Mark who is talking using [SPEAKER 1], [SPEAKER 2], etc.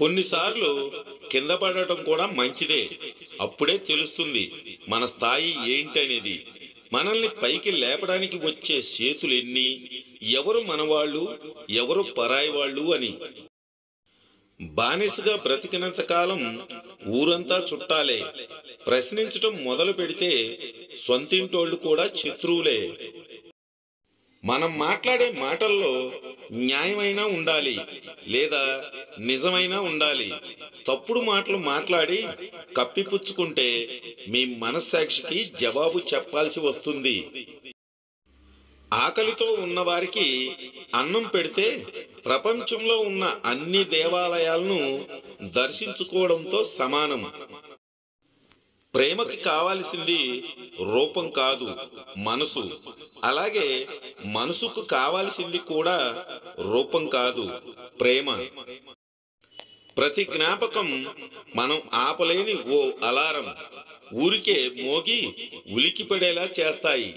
[SPEAKER 1] కొన్నిసార్లు కింద పడటం కూడా మంచిదే. అప్పుడే తెలుస్తుంది మన స్థాయి ఏంటనేది. మనల్ని పైకి లేపడానికి వచ్చే చేతులెన్ని, ఎవరు మనవాళ్ళు, ఎవరు పరాయి వాళ్ళు అని. బానిసగా బ్రతికినంత కాలం ఊరంతా చుట్టాలే. ప్రశ్నించటం మొదలు పెడితే సొంతింటోళ్ళు కూడా శత్రువులే. మనం మాట్లాడే మాటల్లో న్యాయమైనా ఉండాలి, లేదా నిజమైనా ఉండాలి. తప్పుడు మాటలు మాట్లాడి కప్పిపుచ్చుకుంటే మీ మనస్సాక్షికి జవాబు చెప్పాల్సి వస్తుంది. ఆకలితో ఉన్నవారికి అన్నం పెడితే ప్రపంచంలో ఉన్న అన్ని దేవాలయాలను దర్శించుకోవడంతో సమానం. ప్రేమకి కావాల్సింది రూపం కాదు, మనసు. అలాగే మనసుకు కావాల్సింది కూడా రూపం కాదు, ప్రేమ. ప్రతి జ్ఞాపకం మనం ఆపలేని ఓ అలారం, ఊరికే మోగి ఉలికిపడేలా చేస్తాయి.